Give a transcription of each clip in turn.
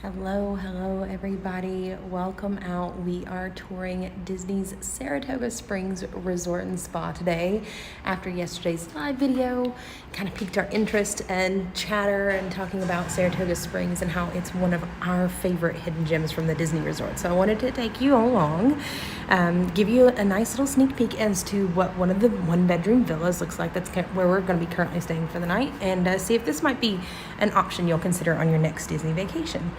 Hello everybody. Welcome out. We are touring Disney's Saratoga Springs Resort and Spa today. After yesterday's live video, kind of piqued our interest and chatter and talking about Saratoga Springs and how it's one of our favorite hidden gems from the Disney Resort. So I wanted to take you along, give you a nice little sneak peek as to what one of the one-bedroom villas looks like. That's where we're going to be currently staying for the night, and see if this might be an option you'll consider on your next Disney vacation.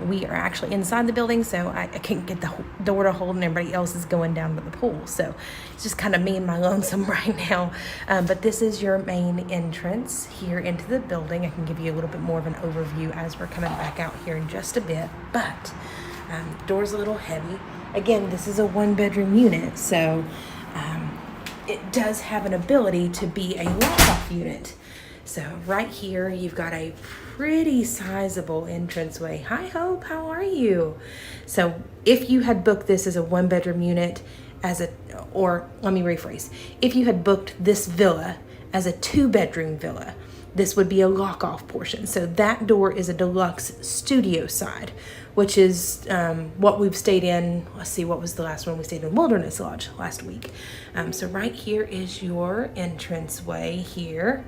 We are actually inside the building, so I can't get the door to hold, and everybody else is going down to the pool. So it's just kind of me and my lonesome right now. But this is your main entrance here into the building. I can give you a little bit more of an overview as we're coming back out here in just a bit. But the door's a little heavy. Again, this is a one-bedroom unit, so it does have an ability to be a lock-off unit. So right here, you've got a pretty sizable entranceway. Hi Hope, how are you? So if you had booked this as a one-bedroom unit, or let me rephrase, if you had booked this villa as a two-bedroom villa, this would be a lock-off portion. So that door is a deluxe studio side, which is what we've stayed in. Let's see, what was the last one? We stayed in Wilderness Lodge last week. So right here is your entranceway here.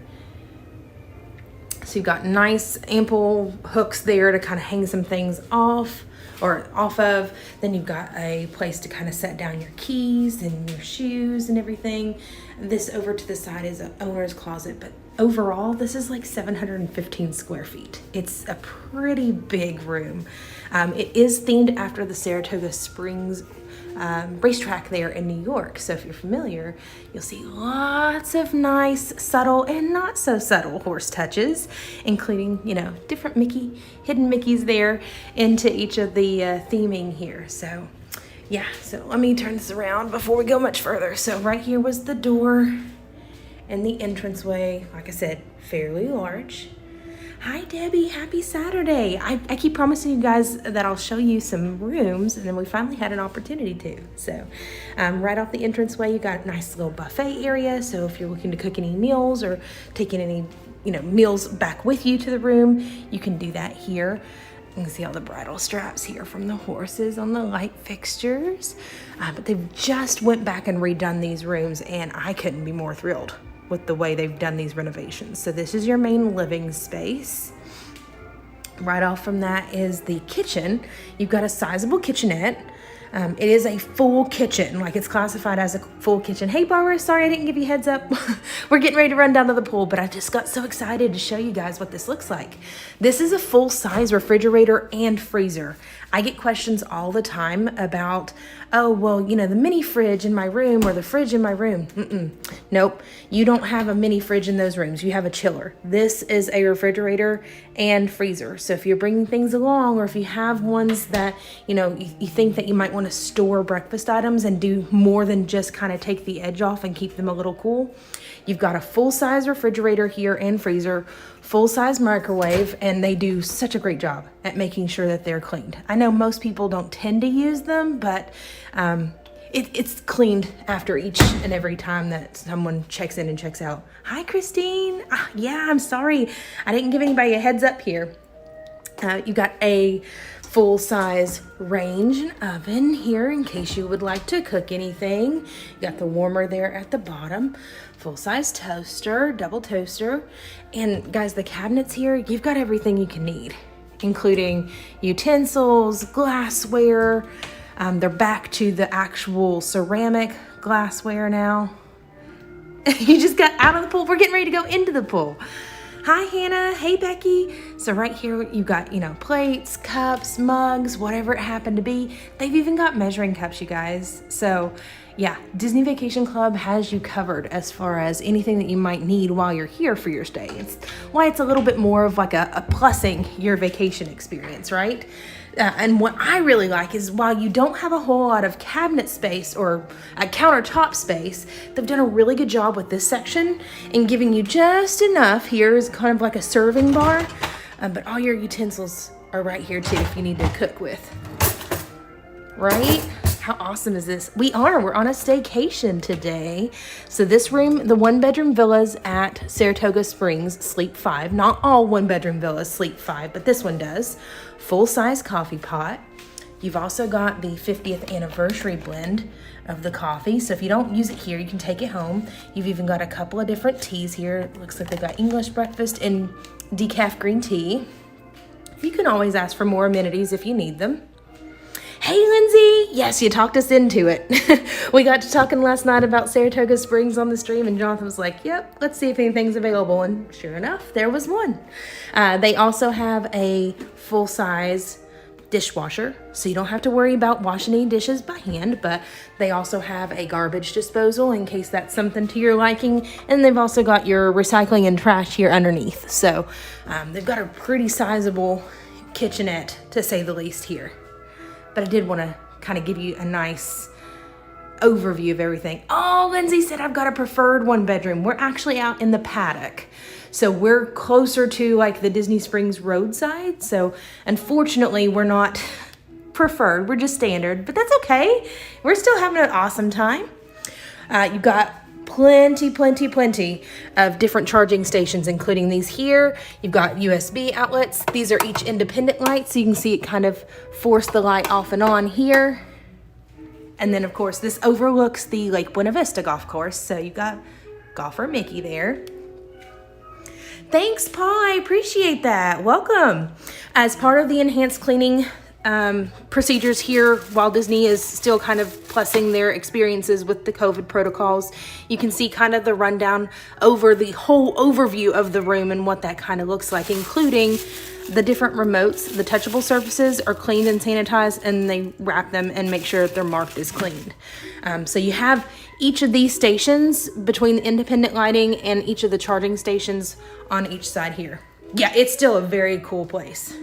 So you've got nice ample hooks there to kind of hang some things off of. Then you've got a place to kind of set down your keys and your shoes and everything. This over to the side is an owner's closet, but overall this is like 715 square feet. It's a pretty big room. It is themed after the Saratoga Springs racetrack there in New York. So if you're familiar, you'll see lots of nice, subtle and not so subtle horse touches, including, different hidden Mickeys there into each of the theming here. So yeah, so let me turn this around before we go much further. So right here was the door and the entranceway. Like I said, fairly large. Hi Debbie, happy Saturday. I keep promising you guys that I'll show you some rooms, and then we finally had an opportunity to. So right off the entranceway, you got a nice little buffet area. So if you're looking to cook any meals or taking any meals back with you to the room, you can do that here. You can see all the bridle straps here from the horses on the light fixtures. But they've just went back and redone these rooms, and I couldn't be more thrilled with the way they've done these renovations. So this is your main living space. Right off from that is the kitchen. You've got a sizable kitchenette. It is a full kitchen, like it's classified as a full kitchen. Hey Barbara, sorry I didn't give you heads up. We're getting ready to run down to the pool, but I just got so excited to show you guys what this looks like. This is a full-size refrigerator and freezer. I get questions all the time about, oh, well, the mini fridge in my room or the fridge in my room. Nope, you don't have a mini fridge in those rooms. You have a chiller. This is a refrigerator and freezer. So if you're bringing things along, or if you have ones that, you think that you might want to store breakfast items and do more than just kind of take the edge off and keep them a little cool, you've got a full-size refrigerator here and freezer, full-size microwave, and they do such a great job at making sure that they're cleaned. I know most people don't tend to use them, but it's cleaned after each and every time that someone checks in and checks out. Hi, Christine. Yeah, I'm sorry. I didn't give anybody a heads up here. You got a full-size range and oven here in case you would like to cook anything. You got the warmer there at the bottom. Full-size toaster, double toaster. And guys, the cabinets here, you've got everything you can need, including utensils, glassware. They're back to the actual ceramic glassware now. You just got out of the pool. We're getting ready to go into the pool. Hi, Hannah. Hey, Becky. So right here, you've got, plates, cups, mugs, whatever it happened to be. They've even got measuring cups, you guys. So yeah, Disney Vacation Club has you covered as far as anything that you might need while you're here for your stay. It's why it's a little bit more of like a plussing your vacation experience, right? And what I really like is while you don't have a whole lot of cabinet space or a countertop space, they've done a really good job with this section in giving you just enough. Here is kind of like a serving bar, but all your utensils are right here too if you need to cook with. Right? How awesome is this? We're on a staycation today. So this room, the 1-bedroom villas at Saratoga Springs sleep 5. Not all 1-bedroom villas sleep 5, but this one does. Full-size coffee pot. You've also got the 50th anniversary blend of the coffee. So if you don't use it here, you can take it home. You've even got a couple of different teas here. It looks like they've got English breakfast and decaf green tea. You can always ask for more amenities if you need them. Hey, Lindsay. Yes, you talked us into it. We got to talking last night about Saratoga Springs on the stream, and Jonathan was like, yep, let's see if anything's available. And sure enough, there was one. They also have a full-size dishwasher, so you don't have to worry about washing any dishes by hand, but they also have a garbage disposal in case that's something to your liking, and they've also got your recycling and trash here underneath. So they've got a pretty sizable kitchenette, to say the least, here. But I did want to kind of give you a nice overview of everything. Oh, Lindsay said I've got a preferred 1-bedroom. We're actually out in the paddock. So we're closer to like the Disney Springs roadside. So unfortunately, we're not preferred. We're just standard, but that's okay. We're still having an awesome time. You've got plenty of different charging stations, including these here. You've got USB outlets. These are each independent lights, so you can see it kind of force the light off and on here. And then of course, this overlooks the Lake Buena Vista golf course. So you've got golfer Mickey there. Thanks, Paul. I appreciate that. Welcome. As part of the enhanced cleaning procedures here, while Disney is still kind of plussing their experiences with the COVID protocols, you can see kind of the rundown over the whole overview of the room and what that kind of looks like, including the different remotes. The touchable surfaces are cleaned and sanitized, and they wrap them and make sure that they're marked as cleaned. So you have each of these stations between the independent lighting and each of the charging stations on each side here. Yeah, it's still a very cool place.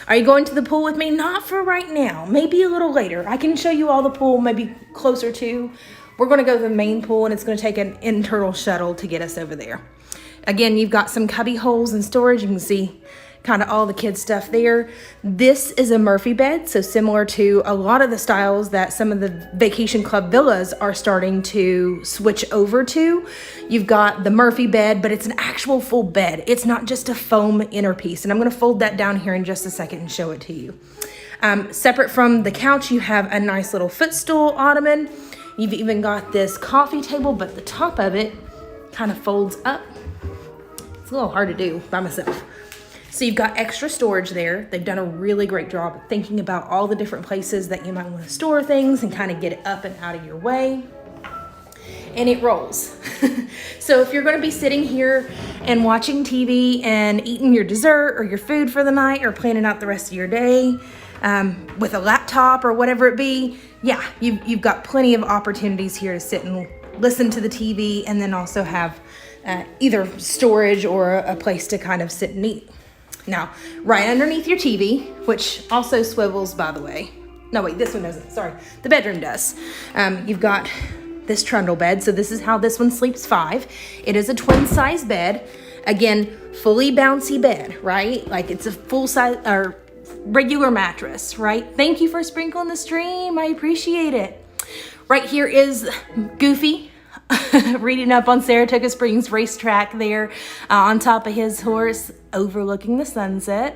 Are you going to the pool with me? Not for right now, maybe a little later. I can show you all the pool, maybe closer to. We're gonna go to the main pool, and it's gonna take an internal shuttle to get us over there. Again, you've got some cubby holes and storage. You can see kind of all the kids stuff there. This is a Murphy bed, so similar to a lot of the styles that some of the vacation club villas are starting to switch over to. You've got the Murphy bed, but it's an actual full bed. It's not just a foam inner piece, and I'm gonna fold that down here in just a second and show it to you. Separate from the couch, you have a nice little footstool ottoman. You've even got this coffee table, but the top of it kind of folds up. It's a little hard to do by myself. So you've got extra storage there. They've done a really great job of thinking about all the different places that you might want to store things and kind of get it up and out of your way. And it rolls. So if you're going to be sitting here and watching TV and eating your dessert or your food for the night, or planning out the rest of your day with a laptop or whatever it be, yeah, you've got plenty of opportunities here to sit and listen to the TV, and then also have either storage or a place to kind of sit and eat. Now, right underneath your TV, which also swivels, by the way. No, wait, this one doesn't. Sorry, the bedroom does. You've got this trundle bed. So this is how this one sleeps 5. It is a twin size bed. Again, fully bouncy bed, right? Like it's a full size or regular mattress, right? Thank you for sprinkling the stream. I appreciate it. Right here is Goofy. Reading up on Saratoga Springs racetrack there on top of his horse, overlooking the sunset.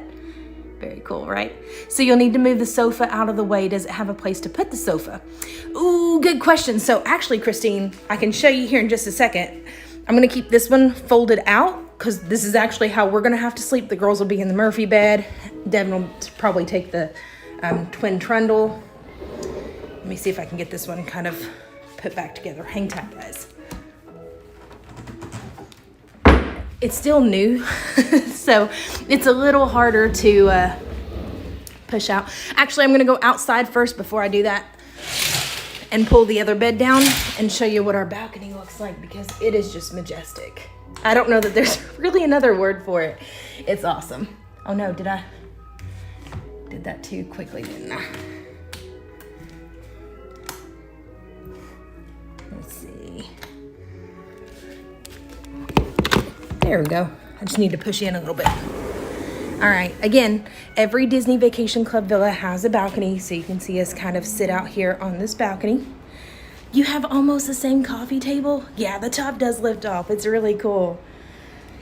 Very cool, right? So you'll need to move the sofa out of the way. Does it have a place to put the sofa? Ooh, good question. So actually, Christine, I can show you here in just a second. I'm going to keep this one folded out because this is actually how we're going to have to sleep. The girls will be in the Murphy bed. Devin will probably take the twin trundle. Let me see if I can get this one kind of put back together. Hang tight, guys. It's still new, so it's a little harder to push out. Actually, I'm gonna go outside first before I do that and pull the other bed down and show you what our balcony looks like, because it is just majestic. I don't know that there's really another word for it. It's awesome. Oh no, did that too quickly, didn't I? Let's see. There we go. I just need to push in a little bit. All right, again, every Disney Vacation Club villa has a balcony, so you can see us kind of sit out here on this balcony. You have almost the same coffee table. Yeah, the top does lift off. It's really cool.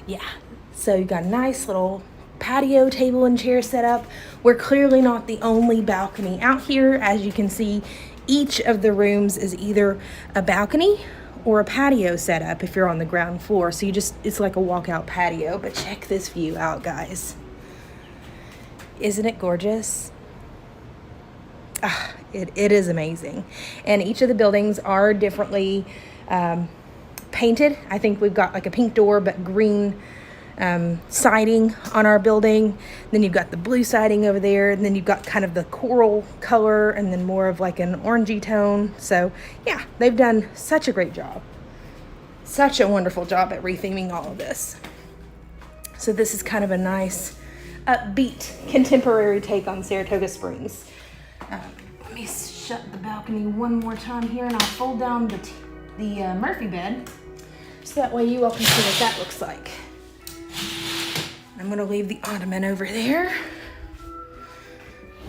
Yeah, so you got a nice little patio table and chair set up. We're clearly not the only balcony out here. As you can see, each of the rooms is either a balcony or a patio setup if you're on the ground floor. So it's like a walkout patio. But check this view out, guys. Isn't it gorgeous? It is amazing. And each of the buildings are differently painted. I think we've got like a pink door but green siding on our building. Then you've got the blue siding over there, and then you've got kind of the coral color and then more of like an orangey tone. So yeah, they've done such a great job. Such a wonderful job at retheming all of this. So this is kind of a nice upbeat contemporary take on Saratoga Springs. Let me shut the balcony one more time here, and I'll fold down the Murphy bed so that way you all can see what that looks like. I'm gonna leave the ottoman over there,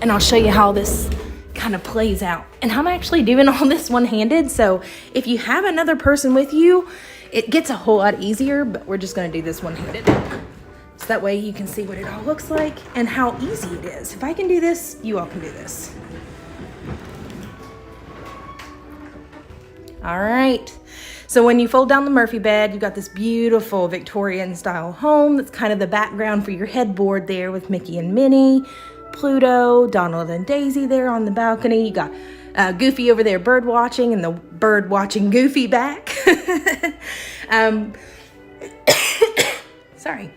and I'll show you how this kind of plays out. And I'm actually doing all this one-handed, so if you have another person with you, it gets a whole lot easier, but we're just gonna do this one-handed. So that way you can see what it all looks like and how easy it is. If I can do this, you all can do this. All right. So when you fold down the Murphy bed, you've got this beautiful Victorian style home that's kind of the background for your headboard there with Mickey and Minnie, Pluto, Donald and Daisy there on the balcony. You got Goofy over there bird watching, and the bird watching Goofy back. Sorry.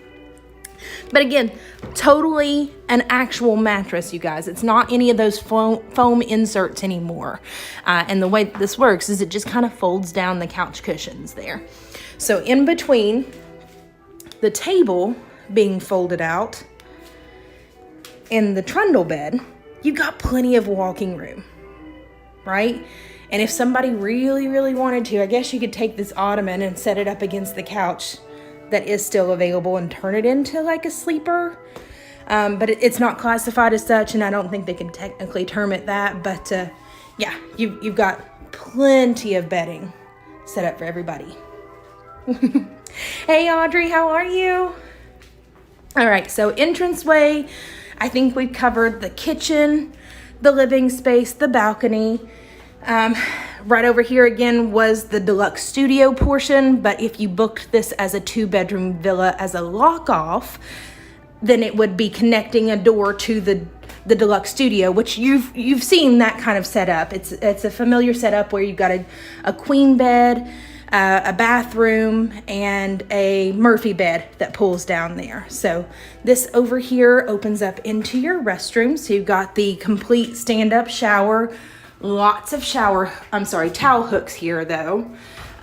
But again, totally an actual mattress, you guys. It's not any of those foam inserts anymore. And the way this works is it just kind of folds down the couch cushions there. So in between the table being folded out and the trundle bed, you've got plenty of walking room, right? And if somebody really, really wanted to, I guess you could take this ottoman and set it up against the couch that is still available and turn it into like a sleeper. But it's not classified as such, and I don't think they can technically term it that. But yeah, you've got plenty of bedding set up for everybody. Hey Audrey, how are you? All right, so entranceway, I think we've covered the kitchen, the living space, the balcony. Right over here again was the deluxe studio portion, but if you booked this as a 2-bedroom villa as a lock-off, then it would be connecting a door to the deluxe studio, which you've seen that kind of setup. It's a familiar setup where you've got a queen bed, a bathroom, and a Murphy bed that pulls down there. So this over here opens up into your restroom. So you've got the complete stand-up shower. Lots of towel hooks here though.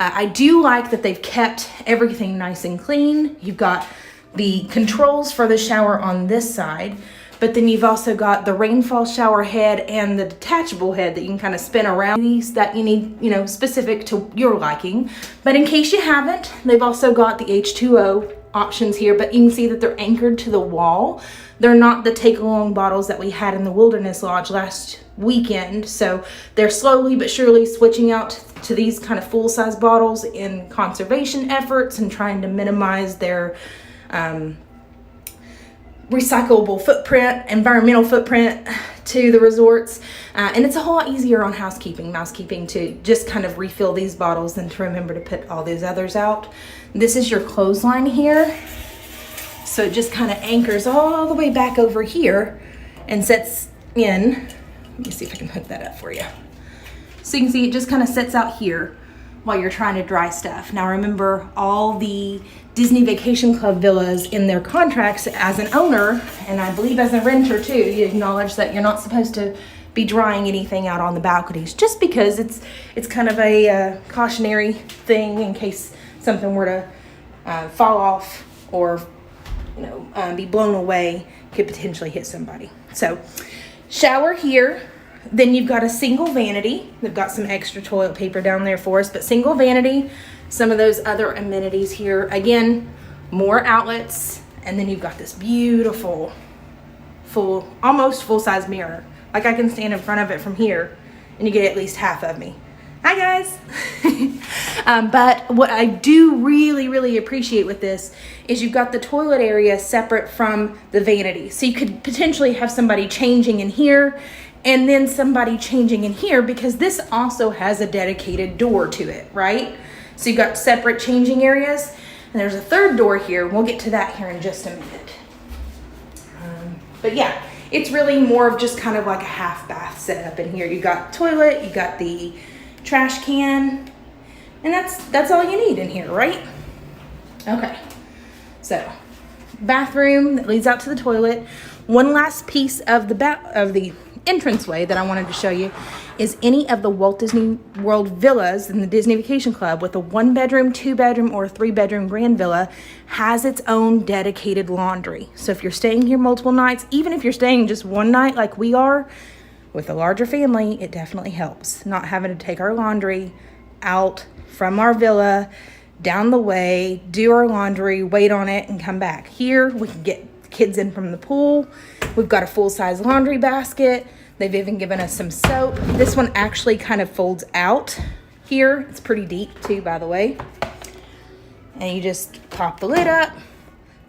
I do like that they've kept everything nice and clean. You've got the controls for the shower on this side, but then you've also got the rainfall shower head and the detachable head that you can kind of spin around. These that you need, specific to your liking. But in case you haven't, they've also got the H2O options here, but you can see that they're anchored to the wall. They're not the take-along bottles that we had in the Wilderness Lodge last weekend. So they're slowly but surely switching out to these kind of full-size bottles in conservation efforts and trying to minimize their recyclable footprint, environmental footprint to the resorts. And it's a whole lot easier on mousekeeping to just kind of refill these bottles than to remember to put all those others out. This is your clothesline here. So it just kind of anchors all the way back over here and sets in. Let me see if I can hook that up for you. So you can see it just kind of sets out here while you're trying to dry stuff. Now remember, all the Disney Vacation Club villas in their contracts as an owner, and I believe as a renter too, you acknowledge that you're not supposed to be drying anything out on the balconies, just because it's kind of a cautionary thing in case something were to fall off or be blown away, could potentially hit somebody. So shower here, then you've got a single vanity. They've got some extra toilet paper down there for us, but single vanity, some of those other amenities here. Again, more outlets And then you've got this beautiful, almost full-size mirror. Like I can stand in front of it from here and you get at least half of me. Hi guys. But what I do really appreciate with this is you've got the toilet area separate from the vanity. So you could potentially have somebody changing in here and then somebody changing in here, because this also has a dedicated door to it, right? So you've got separate changing areas. And there's a third door here. We'll get to that here in just a minute. But yeah, it's really more of just kind of like a half bath setup in here. You got toilet, you got the trash can, and that's all you need in here, right? Okay, so bathroom that leads out to the toilet. One last piece of the entranceway that I wanted to show you is any of the Walt Disney World villas in the Disney Vacation Club with a 1-bedroom, 2-bedroom, or a 3-bedroom grand villa has its own dedicated laundry. So if you're staying here multiple nights, even if you're staying just one night like we are, with a larger family, it definitely helps. Not having to take our laundry out from our villa, down the way, do our laundry, wait on it, and come back. Here, we can get kids in from the pool. We've got a full-size laundry basket. They've even given us some soap. This one actually kind of folds out here. It's pretty deep too, by the way. And you just pop the lid up,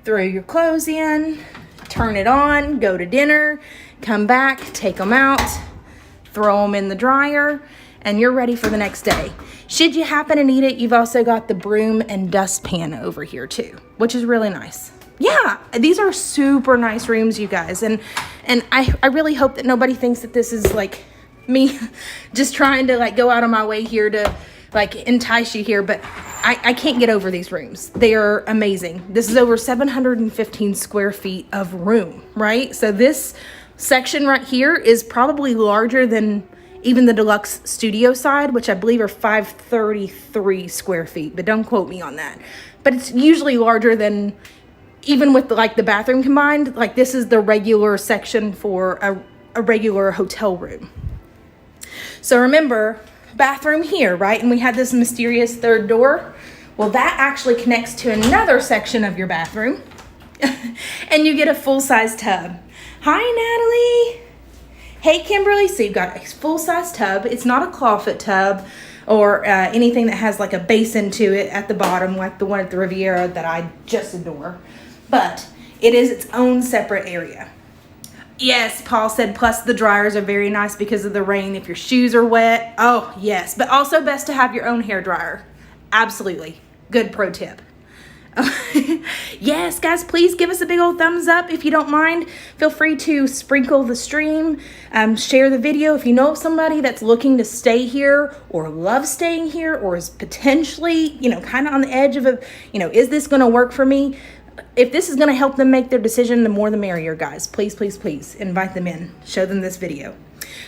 throw your clothes in, turn it on, go to dinner, come back, take them out, throw them in the dryer, and you're ready for the next day. Should you happen to need it, you've also got the broom and dustpan over here too, which is really nice. Yeah, these are super nice rooms, you guys. And I really hope that nobody thinks that this is like me just trying to like go out of my way here to like entice you here, but I can't get over these rooms. They are amazing. This is over 715 square feet of room, right? So this section right here is probably larger than even the deluxe studio side, which I believe are 533 square feet, but don't quote me on that. But it's usually larger than, even with like the bathroom combined, like this is the regular section for a regular hotel room. So remember, bathroom here, right? And we had this mysterious third door. Well, that actually connects to another section of your bathroom and you get a full-size tub. Hi, Natalie. Hey, Kimberly. So you've got a full-size tub. It's not a clawfoot tub or anything that has like a basin to it at the bottom, like the one at the Riviera that I just adore. But it is its own separate area. Yes, Paul said, plus the dryers are very nice because of the rain. If your shoes are wet, oh yes. But also best to have your own hair dryer. Absolutely. Good pro tip. Yes, guys, please give us a big old thumbs up if you don't mind. Feel free to sprinkle the stream, share the video. If you know of somebody that's looking to stay here or loves staying here or is potentially, kind of on the edge of is this going to work for me? If this is going to help them make their decision, the more the merrier, guys. Please, please, please invite them in. Show them this video.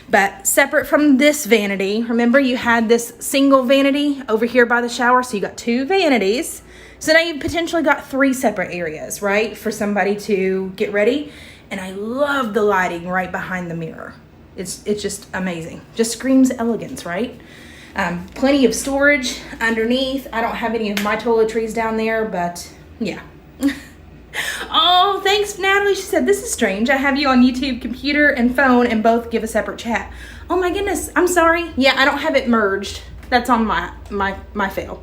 But separate from this vanity, remember you had this single vanity over here by the shower. So you got 2 vanities. So now you've potentially got 3 separate areas, right? For somebody to get ready. And I love the lighting right behind the mirror. It's just amazing. Just screams elegance, right? Plenty of storage underneath. I don't have any of my toiletries down there, but yeah. Oh, thanks, Natalie. She said, this is strange. I have you on YouTube, computer, and phone, and both give a separate chat. Oh my goodness. I'm sorry. Yeah, I don't have it merged. That's on my fail.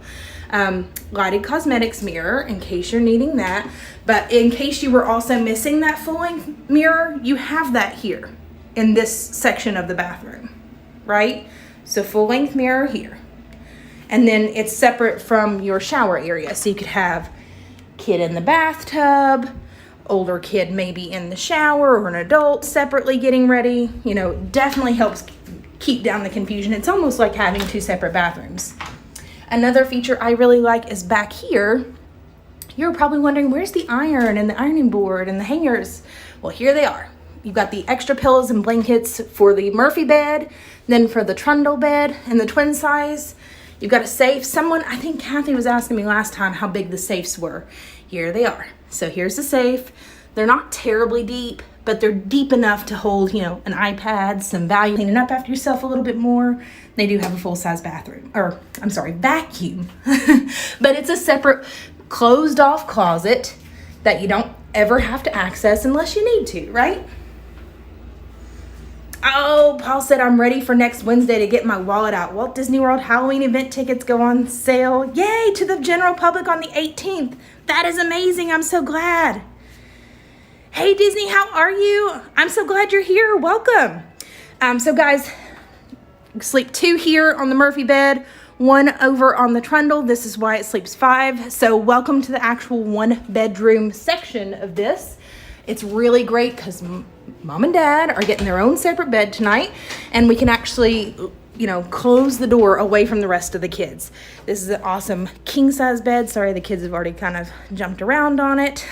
Lighted cosmetics mirror, in case you're needing that. But in case you were also missing that full-length mirror, you have that here in this section of the bathroom, right? So full-length mirror here. And then it's separate from your shower area. So you could have kid in the bathtub, older kid maybe in the shower, or an adult separately getting ready. Definitely helps keep down the confusion. It's almost like having 2 separate bathrooms. Another feature I really like is back here. You're probably wondering, where's the iron and the ironing board and the hangers? Well, here they are. You've got the extra pillows and blankets for the Murphy bed, then for the trundle bed and the twin size. You've got a safe. I think Kathy was asking me last time how big the safes were. Here they are. So here's the safe. They're not terribly deep, but they're deep enough to hold, an iPad, some value, cleaning up after yourself a little bit more. They do have a full-size vacuum. But it's a separate closed-off closet that you don't ever have to access unless you need to, right? Oh, Paul said, I'm ready for next Wednesday to get my wallet out. Walt Disney World Halloween event tickets go on sale. Yay, to the general public on the 18th. That is amazing. I'm so glad. Hey, Disney, how are you? I'm so glad you're here. Welcome. So guys, sleep 2 here on the Murphy bed, 1 over on the trundle. This is why it sleeps 5. So welcome to the actual 1-bedroom section of this. It's really great because mom and dad are getting their own separate bed tonight, and we can actually, close the door away from the rest of the kids. This is an awesome king size bed. Sorry, the kids have already kind of jumped around on it,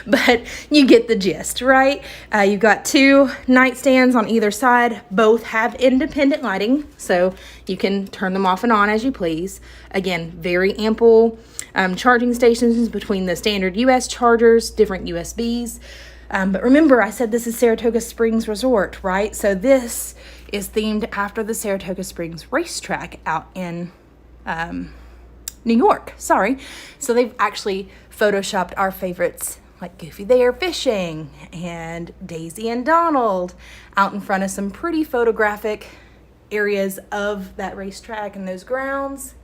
but you get the gist, right? You've got 2 nightstands on either side. Both have independent lighting, so you can turn them off and on as you please. Again, very ample charging stations between the standard US chargers, different USBs. But remember, I said this is Saratoga Springs Resort, right? So this is themed after the Saratoga Springs racetrack out in New York. Sorry. So they've actually photoshopped our favorites like Goofy There Fishing and Daisy and Donald out in front of some pretty photographic areas of that racetrack and those grounds.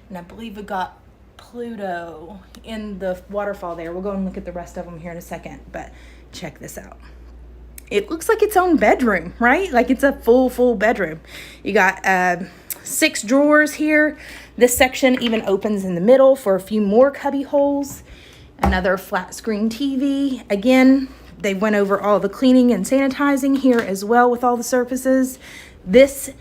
And I believe we got Pluto in the waterfall there. We'll go and look at the rest of them here in a second, but check this out. It looks like its own bedroom, right? Like it's a full bedroom. You got 6 drawers here. This section even opens in the middle for a few more cubby holes. Another flat screen TV. Again, they went over all the cleaning and sanitizing here as well with all the surfaces. This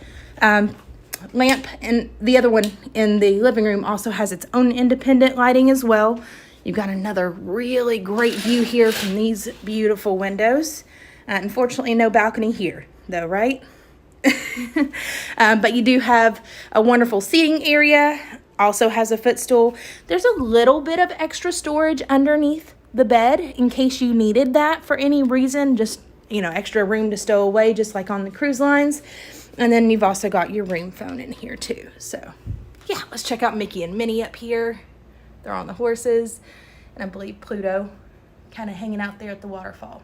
lamp and the other one in the living room also has its own independent lighting as well. You've got another really great view here from these beautiful windows. Unfortunately, no balcony here though, right? But you do have a wonderful seating area. Also has a footstool. There's a little bit of extra storage underneath the bed in case you needed that for any reason. Just, extra room to stow away, just like on the cruise lines. And then you've also got your room phone in here too. So yeah, let's check out Mickey and Minnie up here. They're on the horses. And I believe Pluto kind of hanging out there at the waterfall.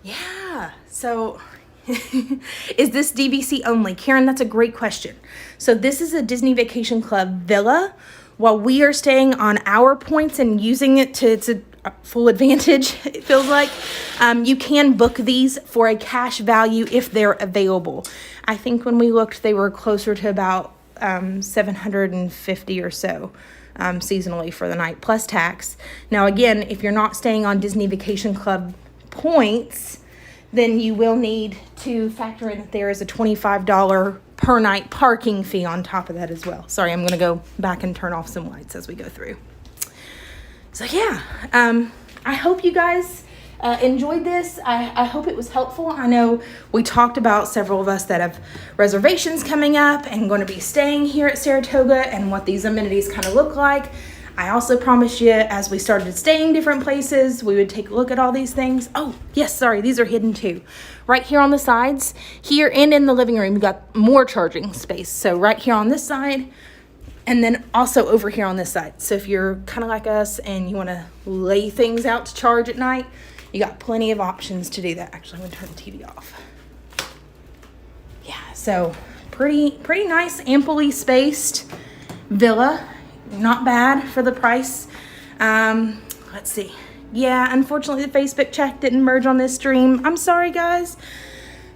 Yeah, so is this DVC only? Karen, that's a great question. So this is a Disney Vacation Club villa. While we are staying on our points and using it to its full advantage, it feels like, you can book these for a cash value if they're available. I think when we looked, they were closer to about $750 or so seasonally for the night, plus tax. Now, again, if you're not staying on Disney Vacation Club points, then you will need to factor in that there is a $25 per night parking fee on top of that as well. Sorry, I'm going to go back and turn off some lights as we go through. So yeah, I hope you guys enjoyed this. I hope it was helpful. I know we talked about several of us that have reservations coming up and going to be staying here at Saratoga and what these amenities kind of look like. I also promised you as we started staying different places, we would take a look at all these things. Oh, yes, sorry, these are hidden too. Right here on the sides, here and in the living room, you got more charging space. So right here on this side, and then also over here on this side. So if you're kind of like us and you want to lay things out to charge at night, you got plenty of options to do that. Actually, I'm going to turn the TV off. Yeah, so pretty nice, amply spaced villa. Not bad for the price. Let's see. Yeah, unfortunately the Facebook chat didn't merge on this stream. I'm sorry, guys.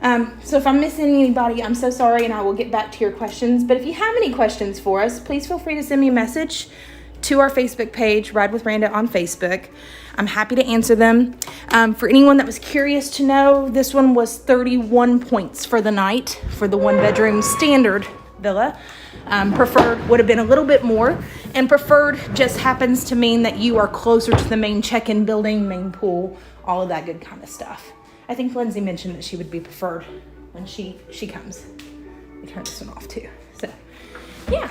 So if I'm missing anybody, I'm so sorry, and I will get back to your questions. But if you have any questions for us, please feel free to send me a message to our Facebook page, Ride with Randa on Facebook. I'm happy to answer them. For anyone that was curious to know, this one was 31 points for the night for the 1-bedroom standard villa. Preferred would have been a little bit more, and preferred just happens to mean that you are closer to the main check-in building, main pool, all of that good kind of stuff. I think Lindsay mentioned that she would be preferred when she comes. We turn this one off too. So yeah,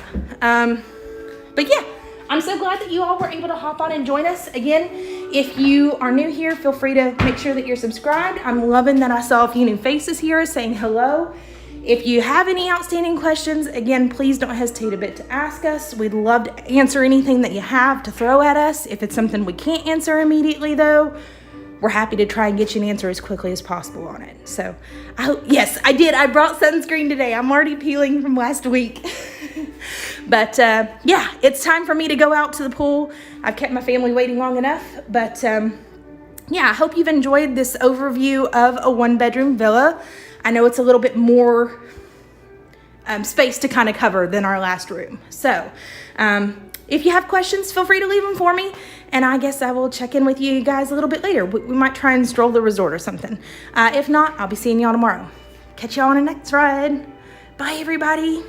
but yeah, I'm so glad that you all were able to hop on and join us. Again, if you are new here, feel free to make sure that you're subscribed. I'm loving that I saw a few new faces here saying hello. If you have any outstanding questions, again, please don't hesitate a bit to ask us. We'd love to answer anything that you have to throw at us. If it's something we can't answer immediately though, we're happy to try and get you an answer as quickly as possible on it. So, yes, I did. I brought sunscreen today. I'm already peeling from last week. But yeah, it's time for me to go out to the pool. I've kept my family waiting long enough. But yeah, I hope you've enjoyed this overview of a 1-bedroom villa. I know it's a little bit more space to kind of cover than our last room. So if you have questions, feel free to leave them for me. And I guess I will check in with you guys a little bit later. We might try and stroll the resort or something. If not, I'll be seeing y'all tomorrow. Catch y'all on the next ride. Bye, everybody.